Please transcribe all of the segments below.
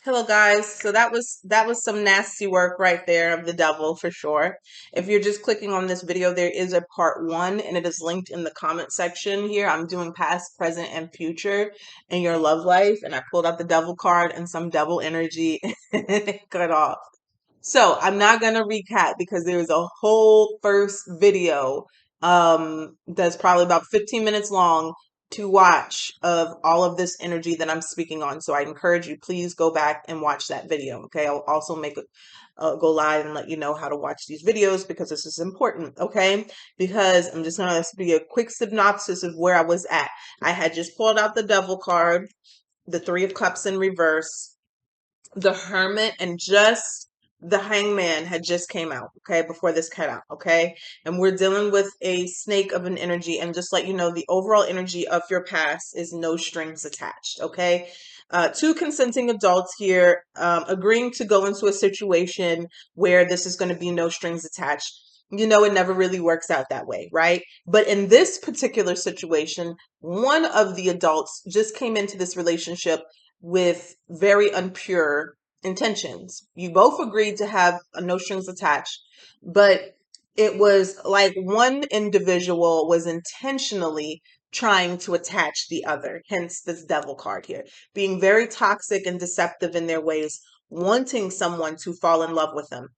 Hello guys. So that was some nasty work right there of the devil for sure. If you're just clicking on this video, there is a part one and it is linked in the comment section here. I'm doing past, present, and future in your love life, and I pulled out the devil card and some devil energy and it cut off. So I'm not gonna recap because there is a whole first video that's probably about 15 minutes long to watch of all of this energy that I'm speaking on. So I encourage you, please go back and watch that video. Okay, I'll also make a go live and let you know how to watch these videos because this is important. Okay, because I'm just gonna be a quick synopsis of where I was at. I had just pulled out the devil card, the Three of Cups in reverse, the Hermit, and just the Hangman had just came out, okay, before this cut out, okay? And we're dealing with a snake of an energy, and just let you know, the overall energy of your past is no strings attached, okay? Two consenting adults here agreeing to go into a situation where this is going to be no strings attached. You know, it never really works out that way, right? But in this particular situation, one of the adults just came into this relationship with very unpure intentions. You both agreed to have a no strings attached, but it was like one individual was intentionally trying to attach the other, hence this devil card here, being very toxic and deceptive in their ways, wanting someone to fall in love with them.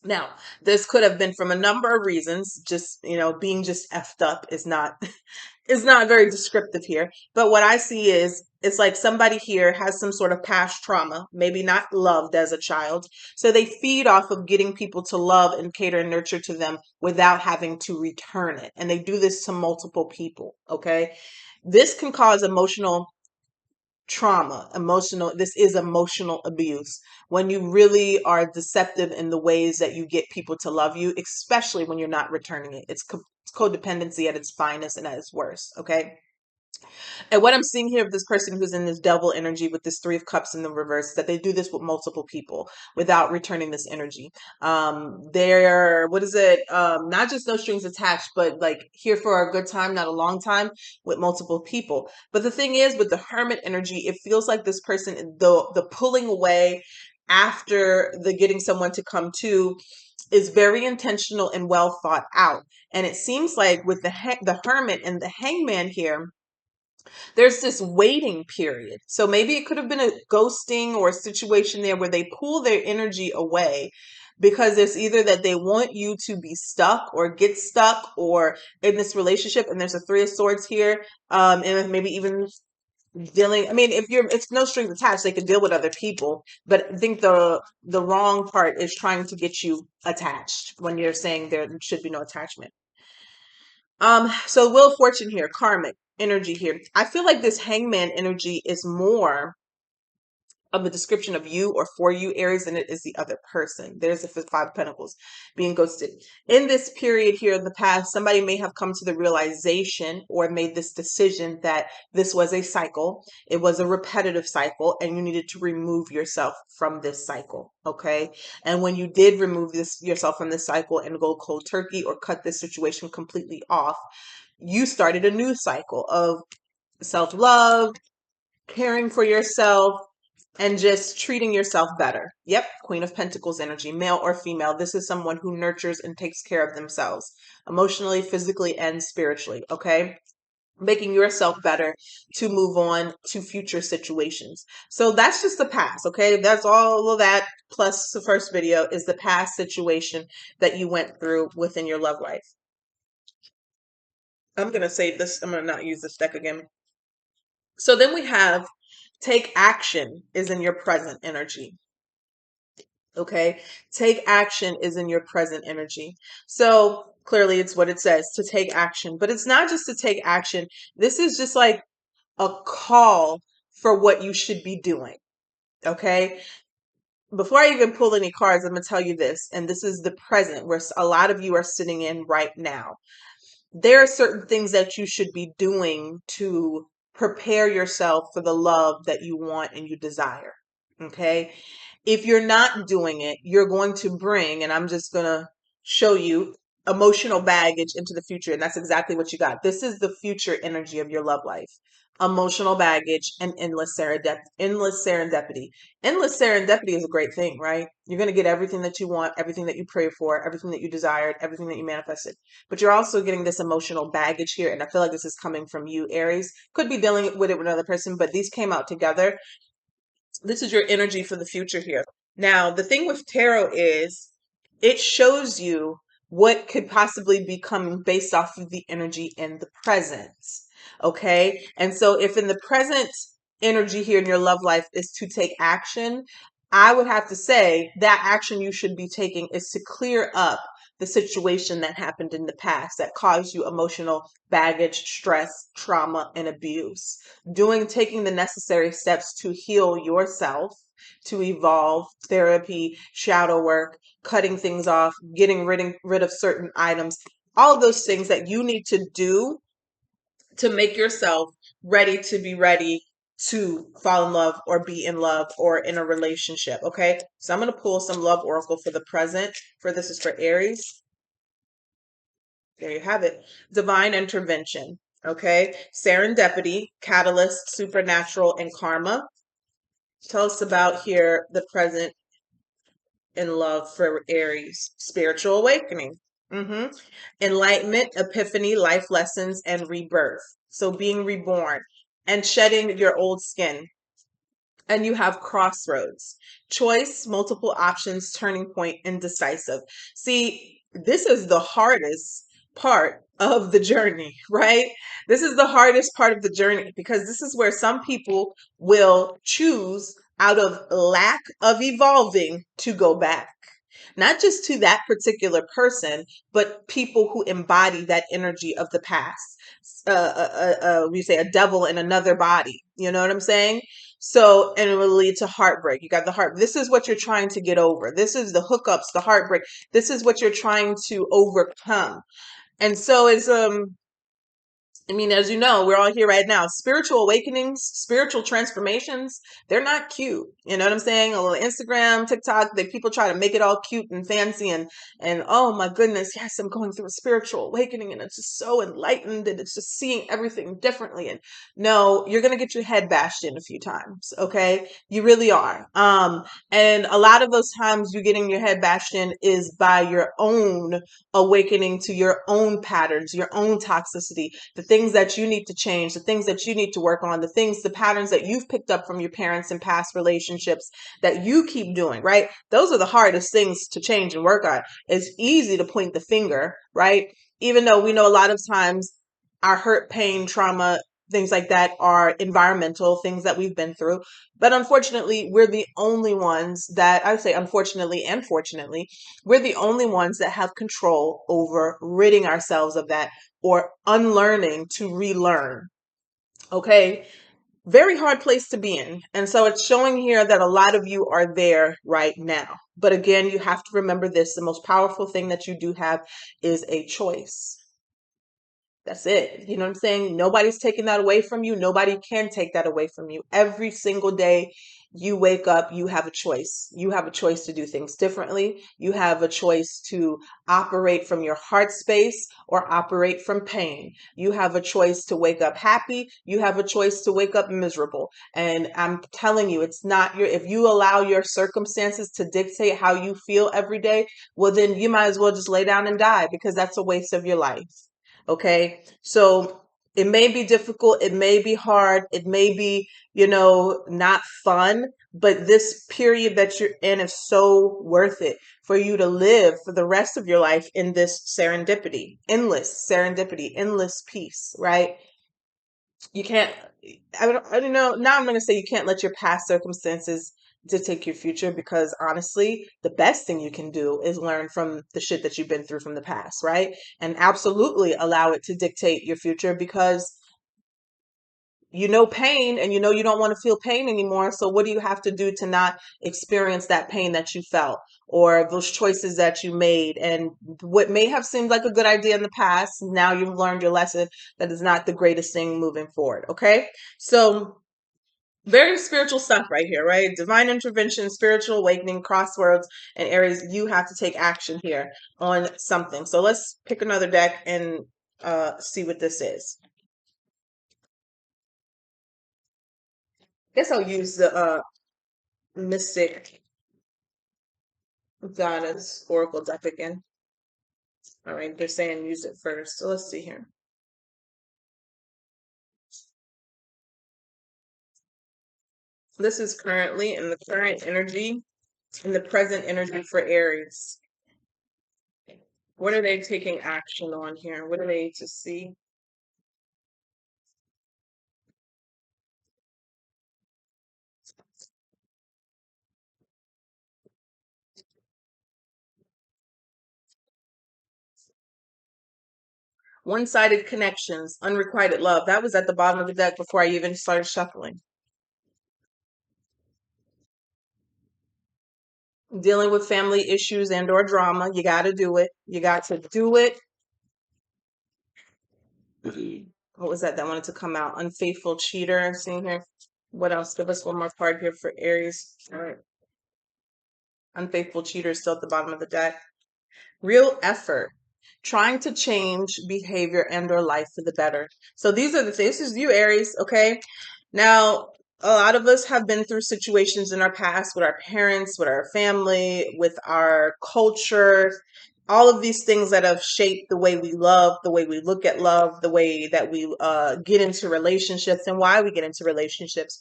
Now, this could have been from a number of reasons. Just, being just effed up is not is not very descriptive here. But what I see is it's like somebody here has some sort of past trauma, maybe not loved as a child. So they feed off of getting people to love and cater and nurture to them without having to return it. And they do this to multiple people. Okay. This can cause emotional trauma, this is emotional abuse when you really are deceptive in the ways that you get people to love you, especially when you're not returning it. It's codependency at its finest and at its worst. Okay. And what I'm seeing here of this person who's in this devil energy with this Three of Cups in the reverse, that they do this with multiple people without returning this energy. They're, what is it? Not just no strings attached, but like here for a good time, not a long time, with multiple people. But the thing is, with the Hermit energy, it feels like this person, the pulling away after the getting someone to come to, is very intentional and well thought out. And it seems like with the Hermit and the Hangman here, there's this waiting period. So maybe it could have been a ghosting or a situation there where they pull their energy away because it's either that they want you to be stuck or get stuck or in this relationship. And there's a Three of Swords here. And maybe even dealing, I mean, it's no strings attached, they can deal with other people. But I think the wrong part is trying to get you attached when you're saying there should be no attachment. So Wheel of Fortune here, karmic energy here. I feel like this Hangman energy is more of a description of you or for you, Aries, than it is the other person. There's the Five of Pentacles being ghosted. In this period here in the past, somebody may have come to the realization or made this decision that this was a cycle. It was a repetitive cycle, and you needed to remove yourself from this cycle. Okay. And when you did remove yourself from this cycle and go cold turkey or cut this situation completely off, you started a new cycle of self-love, caring for yourself, and just treating yourself better. Yep, Queen of Pentacles energy, male or female. This is someone who nurtures and takes care of themselves emotionally, physically, and spiritually. Okay. Making yourself better to move on to future situations. So that's just the past. Okay. That's all of that. Plus the first video is the past situation that you went through within your love life. I'm going to save this. I'm going to not use this deck again. So then we have take action is in your present energy. Okay. Take action is in your present energy. So clearly it's what it says, to take action, but it's not just to take action. This is just like a call for what you should be doing. Okay. Before I even pull any cards, I'm going to tell you this, and this is the present where a lot of you are sitting in right now. There are certain things that you should be doing to prepare yourself for the love that you want and you desire. Okay. If you're not doing it, you're going to bring, and I'm just going to show you, emotional baggage into the future. And that's exactly what you got. This is the future energy of your love life. emotional baggage, and endless serendipity. Endless serendipity is a great thing, right? You're going to get everything that you want, everything that you pray for, everything that you desired, everything that you manifested. But you're also getting this emotional baggage here. And I feel like this is coming from you, Aries. Could be dealing with it with another person, but these came out together. This is your energy for the future here. Now, the thing with tarot is it shows you what could possibly be coming based off of the energy in the present. Okay. And so, if in the present energy here in your love life is to take action, I would have to say that action you should be taking is to clear up the situation that happened in the past that caused you emotional baggage, stress, trauma, and abuse. Taking the necessary steps to heal yourself, to evolve, therapy, shadow work, cutting things off, getting rid of certain items, all of those things that you need to do to make yourself ready to be ready to fall in love or be in love or in a relationship. Okay. So I'm going to pull some love oracle for the present. This is for Aries. There you have it. Divine intervention. Okay. Serendipity, catalyst, supernatural, and karma. Tell us about here the present in love for Aries. Spiritual awakening. Enlightenment, epiphany, life lessons, and rebirth. So being reborn and shedding your old skin. And you have crossroads, choice, multiple options, turning point, indecisive. See, this is the hardest part of the journey, right? This is the hardest part of the journey because this is where some people will choose out of lack of evolving to go back. Not just to that particular person, but people who embody that energy of the past. We say a devil in another body. You know what I'm saying? So, and it will lead to heartbreak. You got the heart. This is what you're trying to get over. This is the hookups, the heartbreak. This is what you're trying to overcome. And so I mean, as you know, we're all here right now. Spiritual awakenings, spiritual transformations, they're not cute. You know what I'm saying? A little Instagram, TikTok, people try to make it all cute and fancy and oh my goodness, yes, I'm going through a spiritual awakening and it's just so enlightened and it's just seeing everything differently. And no, you're gonna get your head bashed in a few times, okay? You really are. And a lot of those times you getting your head bashed in is by your own awakening to your own patterns, your own toxicity, the things that you need to change, the things that you need to work on, the patterns that you've picked up from your parents and past relationships that you keep doing, right? Those are the hardest things to change and work on. It's easy to point the finger, right? Even though we know a lot of times our hurt, pain, trauma, things like that are environmental things that we've been through. But unfortunately, we're the only ones that, I would say unfortunately and fortunately, we're the only ones that have control over ridding ourselves of that or unlearning to relearn. Okay. Very hard place to be in. And so it's showing here that a lot of you are there right now. But again, you have to remember this. The most powerful thing that you do have is a choice. That's it. You know what I'm saying? Nobody's taking that away from you. Nobody can take that away from you. Every single day you wake up, you have a choice. You have a choice to do things differently. You have a choice to operate from your heart space or operate from pain. You have a choice to wake up happy. You have a choice to wake up miserable. And I'm telling you, it's not if you allow your circumstances to dictate how you feel every day, well, then you might as well just lay down and die because that's a waste of your life. Okay. So it may be difficult. It may be hard. It may be, not fun, but this period that you're in is so worth it for you to live for the rest of your life in this serendipity, endless peace, right? You can't, I don't know. Now I'm going to say you can't let your past circumstances dictate your future because honestly, the best thing you can do is learn from the shit that you've been through from the past, right? And absolutely allow it to dictate your future because you know pain and you know you don't want to feel pain anymore. So what do you have to do to not experience that pain that you felt or those choices that you made and what may have seemed like a good idea in the past? Now you've learned your lesson that is not the greatest thing moving forward. Okay. So very spiritual stuff right here, right? Divine intervention, spiritual awakening, crossroads, and Aries. You have to take action here on something. So let's pick another deck and see what this is. Guess I'll use the Mystic Goddess Oracle deck again. All right, they're saying use it first. So let's see here. This is currently in the current energy, in the present energy for Aries. What are they taking action on here? What are they to see? One-sided connections, unrequited love. That was at the bottom of the deck before I even started shuffling. Dealing with family issues and or drama. You got to do it. You got to do it. What was that wanted to come out? Unfaithful cheater. Seeing here. What else? Give us one more card here for Aries. All right. Unfaithful cheater is still at the bottom of the deck. Real effort, trying to change behavior and or life for the better. So these are the things. This is you, Aries. Okay. Now, a lot of us have been through situations in our past with our parents, with our family, with our culture, all of these things that have shaped the way we love, the way we look at love, the way that we get into relationships and why we get into relationships.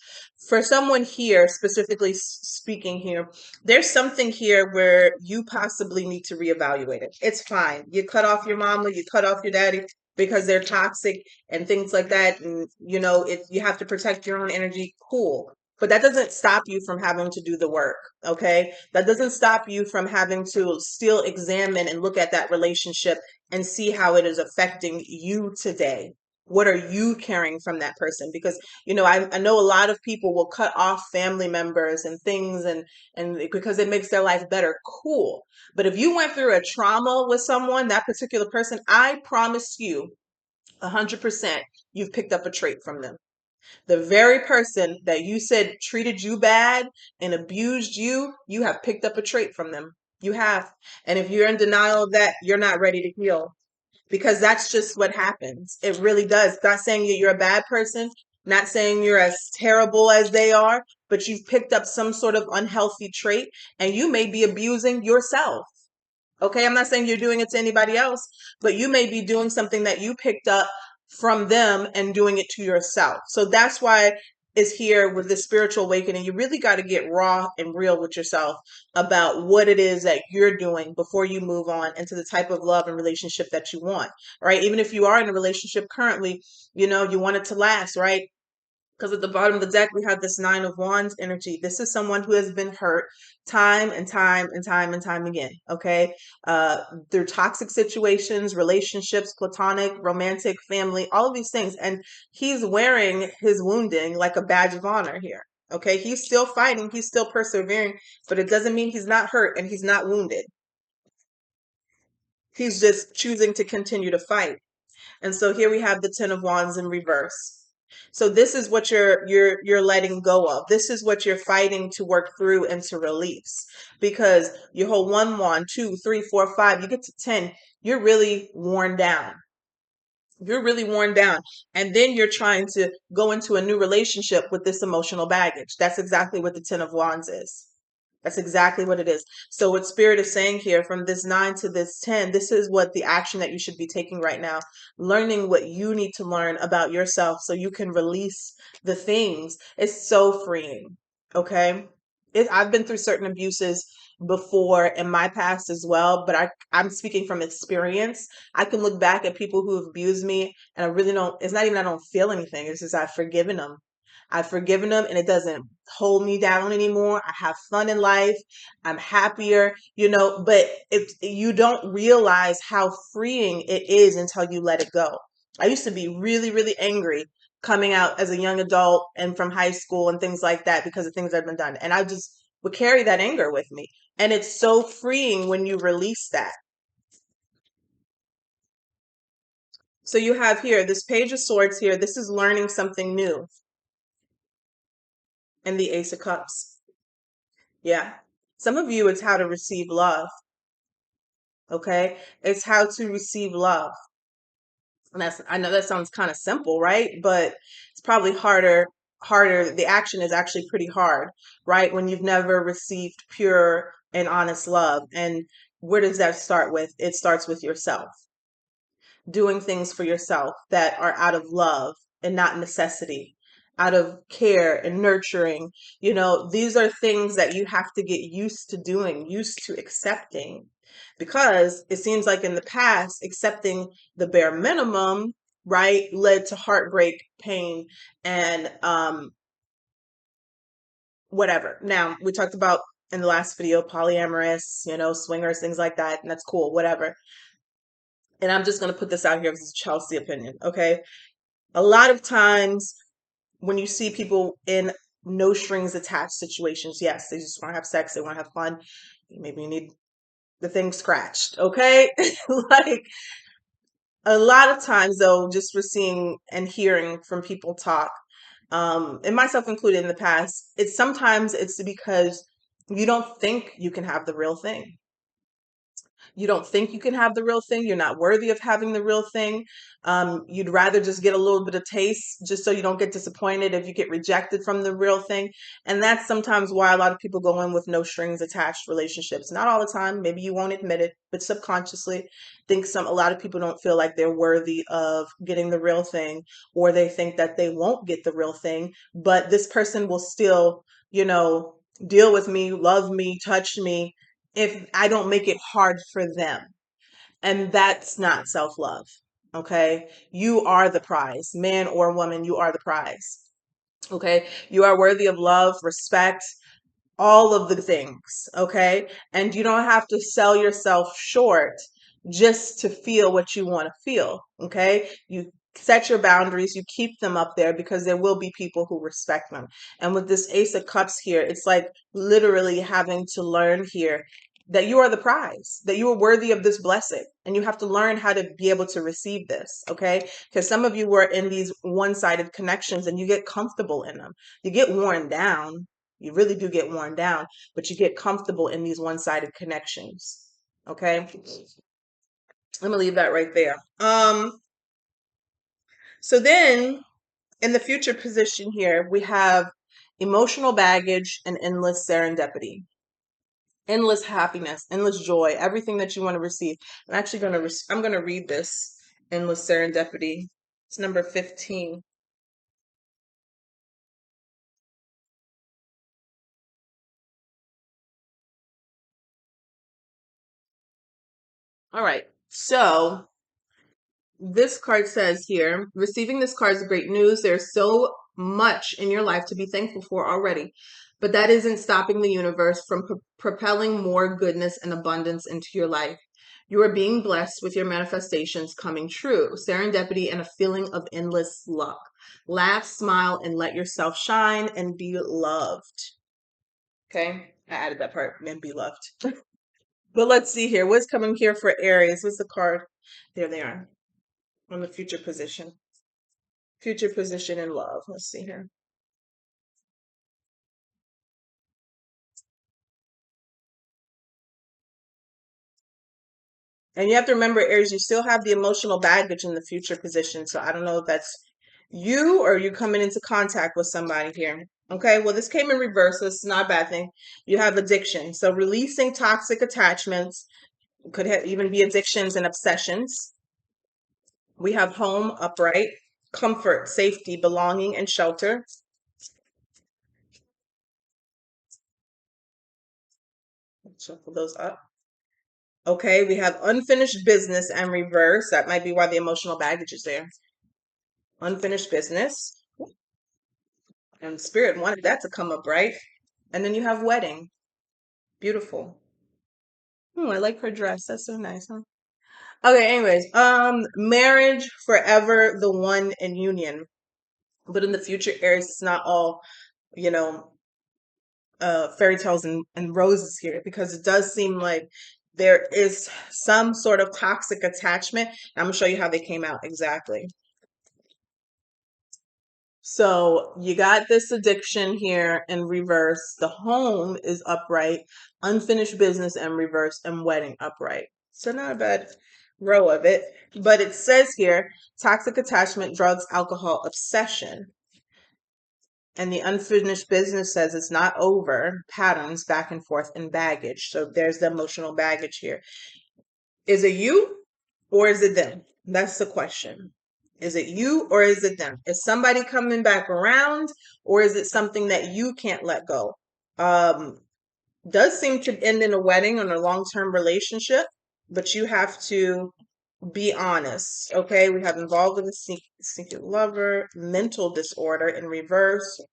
For someone here, specifically speaking here, there's something here where you possibly need to reevaluate it. It's fine. You cut off your mama, you cut off your daddy because they're toxic and things like that. And, you know, if you have to protect your own energy, cool. But that doesn't stop you from having to do the work, okay? That doesn't stop you from having to still examine and look at that relationship and see how it is affecting you today. What are you carrying from that person? Because, you know, I know a lot of people will cut off family members and things and because it makes their life better. Cool. But if you went through a trauma with someone, that particular person, I promise you 100% you've picked up a trait from them. The very person that you said treated you bad and abused you, you have picked up a trait from them. You have. And if you're in denial of that, you're not ready to heal because that's just what happens. It really does. Not saying that you're a bad person, not saying you're as terrible as they are, but you've picked up some sort of unhealthy trait and you may be abusing yourself. Okay, I'm not saying you're doing it to anybody else, but you may be doing something that you picked up from them and doing it to yourself. So that's why it's here with the spiritual awakening. You really got to get raw and real with yourself about what it is that you're doing before you move on into the type of love and relationship that you want, right? Even if you are in a relationship currently, you know, you want it to last, right? Because at the bottom of the deck, we have this Nine of Wands energy. This is someone who has been hurt time and time and time and time again. Okay. Through toxic situations, relationships, platonic, romantic, family, all of these things. And he's wearing his wounding like a badge of honor here. Okay. He's still fighting, he's still persevering, but it doesn't mean he's not hurt and he's not wounded. He's just choosing to continue to fight. And so here we have the Ten of Wands in reverse. So this is what you're letting go of. This is what you're fighting to work through and to release. Because you hold one wand, two, three, four, five, you get to 10, you're really worn down. You're really worn down. And then you're trying to go into a new relationship with this emotional baggage. That's exactly what the Ten of Wands is. That's exactly what it is. So what Spirit is saying here from this 9 to this 10, this is what the action that you should be taking right now. Learning what you need to learn about yourself so you can release the things. It's so freeing. Okay? I've been through certain abuses before in my past as well, but I'm speaking from experience. I can look back at people who have abused me and I really don't, it's not even I don't feel anything. It's just I've forgiven them. I've forgiven them and it doesn't hold me down anymore. I have fun in life. I'm happier, you know, but if you don't realize how freeing it is until you let it go. I used to be really, really angry coming out as a young adult and from high school and things like that because of things that had been done. And I just would carry that anger with me. And it's so freeing when you release that. So you have here this Page of Swords here. This is learning something new. And the Ace of Cups. Yeah. Some of you, it's how to receive love. Okay. It's how to receive love. And I know that sounds kind of simple, right? But it's probably harder harder. The action is actually pretty hard, right? When you've never received pure and honest love. And where does that start with? It starts with yourself, doing things for yourself that are out of love and not necessity, out of care and nurturing. These are things that you have to get used to doing, used to accepting, because it seems like in the past, accepting the bare minimum, right, led to heartbreak, pain, and whatever. Now, we talked about in the last video polyamorous, swingers, things like that, and that's cool, whatever. And I'm just going to put this out here as a Chelsea opinion, okay? A lot of times when you see people in no strings attached situations, yes, they just want to have sex, they want to have fun. Maybe you need the thing scratched, okay? Like a lot of times though, just for seeing and hearing from people talk, and myself included in the past, it's because you don't think you can have the real thing. You don't think you can have the real thing. You're not worthy of having the real thing. You'd rather just get a little bit of taste just so you don't get disappointed if you get rejected from the real thing. And that's sometimes why a lot of people go in with no strings attached relationships. Not all the time. Maybe you won't admit it, but subconsciously think a lot of people don't feel like they're worthy of getting the real thing, or they think that they won't get the real thing, but this person will still, deal with me, love me, touch me, if I don't make it hard for them. And that's not self-love. Okay. You are the prize, man or woman, you are the prize. Okay. You are worthy of love, respect, all of the things. Okay. And you don't have to sell yourself short just to feel what you want to feel. Okay. You set your boundaries, you keep them up there, because there will be people who respect them. And with this Ace of Cups here, it's like literally having to learn here that you are the prize, that you are worthy of this blessing, and you have to learn how to be able to receive this. Okay. Because some of you were in these one-sided connections and you get comfortable in them. You get worn down. You really do get worn down, but you get comfortable in these one-sided connections. Okay. I'm gonna leave that right there. So then in the future position here, we have emotional baggage and endless serendipity, endless happiness, endless joy, everything that you want to receive. I'm actually I'm going to read this endless serendipity. It's number 15. All right. So this card says here, receiving this card is great news. There's so much in your life to be thankful for already, but that isn't stopping the universe from propelling more goodness and abundance into your life. You are being blessed with your manifestations coming true, serendipity, and a feeling of endless luck. Laugh, smile, and let yourself shine and be loved. Okay, I added that part, and be loved. But let's see here. What's coming here for Aries? What's the card? There they are on the future position. Future position in love. Let's see here. And you have to remember, Aries, you still have the emotional baggage in the future position. So I don't know if that's you or you coming into contact with somebody here. Okay, well, this came in reverse, so it's not a bad thing. You have addiction. So releasing toxic attachments could even be addictions and obsessions. We have home upright, comfort, safety, belonging, and shelter. Shuffle those up. Okay, we have unfinished business and reverse. That might be why the emotional baggage is there. Unfinished business. And Spirit wanted that to come up, right? And then you have wedding. Beautiful. I like her dress. That's so nice, huh? Okay, anyways, marriage, forever, the one in union. But in the future, Aries, it's not all, you know, fairy tales and roses here, because it does seem like there is some sort of toxic attachment. I'm gonna show you how they came out exactly. So you got this addiction here in reverse. The home is upright, unfinished business in reverse, and wedding upright. So not a bad row of it. But it says here, toxic attachment, drugs, alcohol, obsession. And the unfinished business says it's not over. Patterns back and forth and baggage. So there's the emotional baggage here. Is it you or is it them? That's the question. Is it you or is it them? Is somebody coming back around or is it something that you can't let go? Does seem to end in a wedding or a long-term relationship, but you have to be honest. Okay, we have involved with a secret lover, mental disorder in reverse,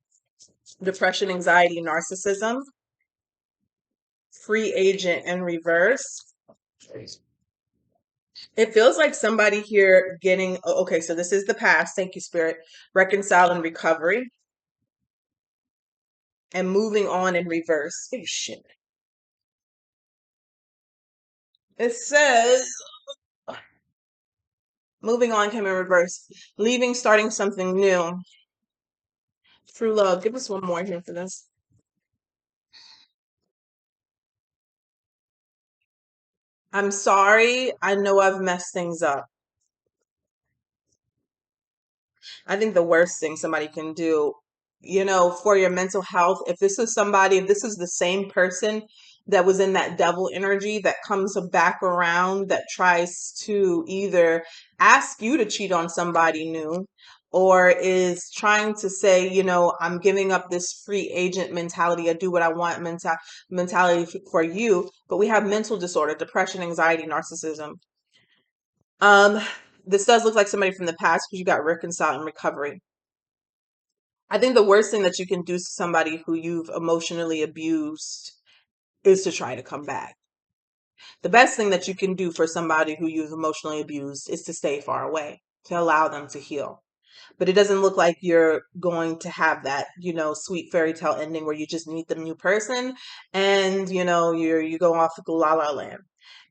depression, anxiety, narcissism, free agent in reverse. It feels like somebody here getting, okay, so this is the past. Thank you, Spirit. Reconcile and recovery. And moving on in reverse. Oh, shit. It says, moving on came in reverse. Leaving, starting something new. True love. Give us one more here for this. I'm sorry. I know I've messed things up. I think the worst thing somebody can do, for your mental health, if this is somebody, if this is the same person that was in that devil energy that comes back around that tries to either ask you to cheat on somebody new or is trying to say, I'm giving up this free agent mentality, I do what I want mentality for you, but we have mental disorder, depression, anxiety, narcissism. Um, this does look like somebody from the past because you got reconcile and recovery. I think the worst thing that you can do to somebody who you've emotionally abused is to try to come back. The best thing that you can do for somebody who you've emotionally abused is to stay far away, to allow them to heal. But it doesn't look like you're going to have that, sweet fairy tale ending where you just meet the new person and, you go off to la la land.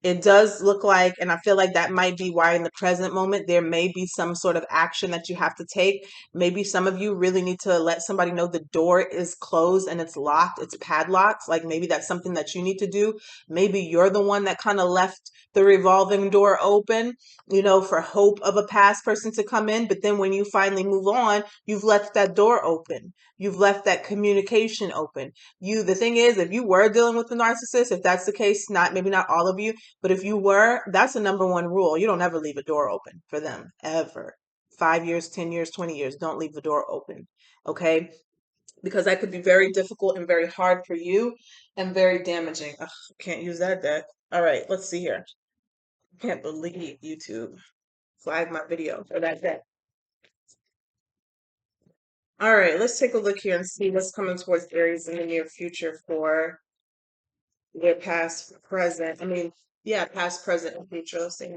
It does look like, and I feel like that might be why in the present moment there may be some sort of action that you have to take. Maybe some of you really need to let somebody know the door is closed and it's locked, it's padlocked. Like maybe that's something that you need to do. Maybe you're the one that kind of left the revolving door open, for hope of a past person to come in. But then when you finally move on, you've left that door open. You've left that communication open. The thing is, if you were dealing with the narcissist, if that's the case, maybe not all of you, but if you were, that's the number one rule. You don't ever leave a door open for them, ever. 5 years, 10 years, 20 years, don't leave the door open. Okay? Because that could be very difficult and very hard for you and very damaging. Ugh, can't use that deck. All right, let's see here. Can't believe YouTube flagged my video for that deck. All right, let's take a look here and see what's coming towards Aries in the near future for their past, present. Past, present, and future. Let's see.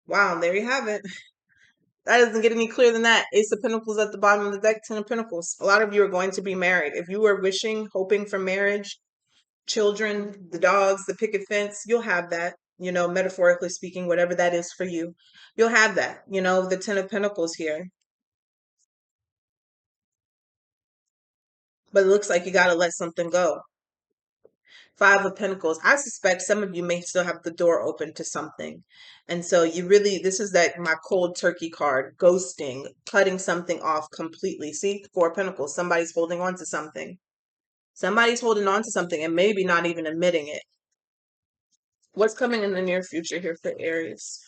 Wow, there you have it. That doesn't get any clearer than that. Ace of Pentacles at the bottom of the deck, Ten of Pentacles. A lot of you are going to be married. If you were wishing, hoping for marriage, children, the dogs, the picket fence, you'll have that. Metaphorically speaking, whatever that is for you, you'll have that. The Ten of Pentacles here. But it looks like you got to let something go. Five of Pentacles. I suspect some of you may still have the door open to something. And so this is my cold turkey card, ghosting, cutting something off completely. See, Four of Pentacles. Somebody's holding on to something. Somebody's holding on to something and maybe not even admitting it. What's coming in the near future here for Aries?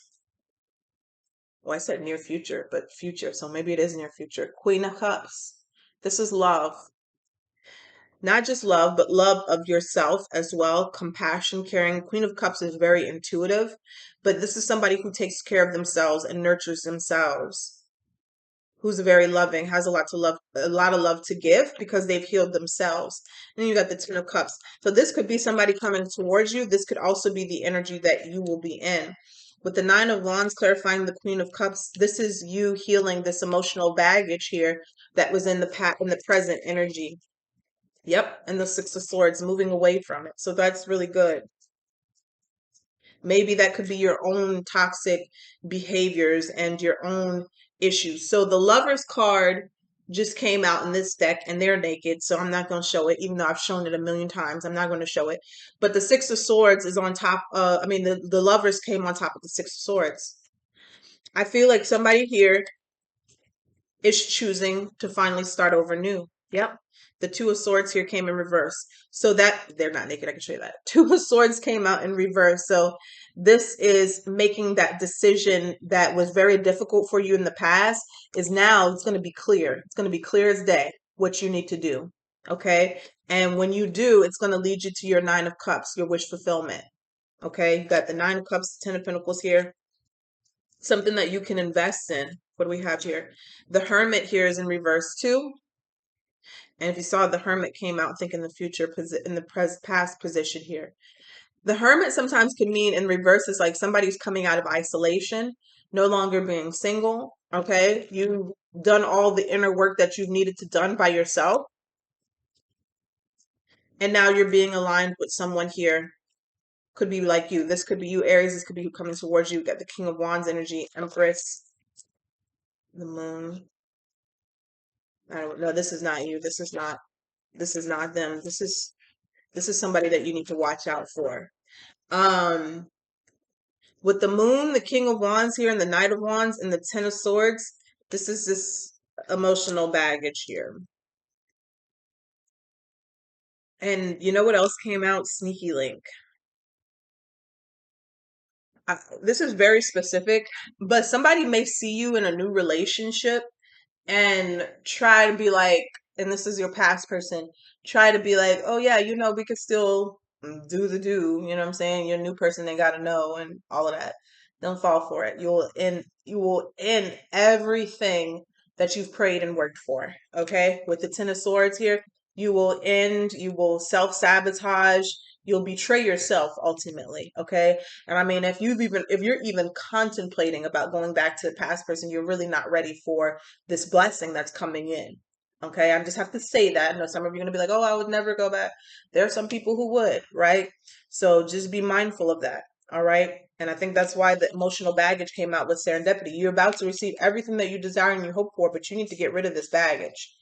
Well, I said near future, but future. So maybe it is near future. Queen of Cups. This is love. Not just love, but love of yourself as well. Compassion, caring. Queen of Cups is very intuitive, but this is somebody who takes care of themselves and nurtures themselves, who's very loving, has a lot of love to give because they've healed themselves. And you got the Ten of Cups. So this could be somebody coming towards you. This could also be the energy that you will be in. With the Nine of Wands clarifying the Queen of Cups, this is you healing this emotional baggage here that was in the present energy. Yep, and the Six of Swords, moving away from it. So that's really good. Maybe that could be your own toxic behaviors and your own issues. So the Lover's card just came out in this deck and they're naked, so I'm not going to show it, even though I've shown it a million times. I'm not going to show it. But the Six of Swords is on top. I mean, the Lovers came on top of the Six of Swords. I feel like somebody here is choosing to finally start over new. Yep. The Two of Swords here came in reverse. So that they're not naked. I can show you that. Two of Swords came out in reverse. So this is making that decision that was very difficult for you in the past is now it's going to be clear. It's going to be clear as day what you need to do. Okay. And when you do, it's going to lead you to your Nine of Cups, your wish fulfillment. Okay. You got the Nine of Cups, Ten of Pentacles here, something that you can invest in. What do we have here? The Hermit here is in reverse too. And if you saw, the Hermit came out, think in the future, in the past position here. The Hermit sometimes can mean in reverse is like somebody's coming out of isolation, no longer being single. Okay, you've done all the inner work that you've needed to done by yourself, and now you're being aligned with someone here. Could be like you. This could be you, Aries. This could be coming towards you. Got the King of Wands energy, Empress, the Moon. I don't know. This is not you. This is not. This is not them. This is somebody that you need to watch out for. Um, with the Moon, the King of Wands here, and the Knight of Wands, and the Ten of Swords, this is this emotional baggage here. And you know what else came out? Sneaky Link. This is very specific, but somebody may see you in a new relationship and try to be like, and this is your past person, try to be like, oh yeah, you know, we could still do the do, you know what I'm saying? Your new person, they gotta know and all of that. Don't fall for it. You will end everything that you've prayed and worked for. Okay? With the Ten of Swords here, you will self-sabotage, you'll betray yourself ultimately. Okay? And I mean, if you're even contemplating about going back to the past person, you're really not ready for this blessing that's coming in. Okay, I just have to say that. I know some of you are going to be like, oh, I would never go back. There are some people who would, right? So just be mindful of that. All right. And I think that's why the emotional baggage came out with serendipity. You're about to receive everything that you desire and you hope for, but you need to get rid of this baggage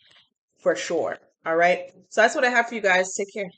for sure. All right. So that's what I have for you guys. Take care.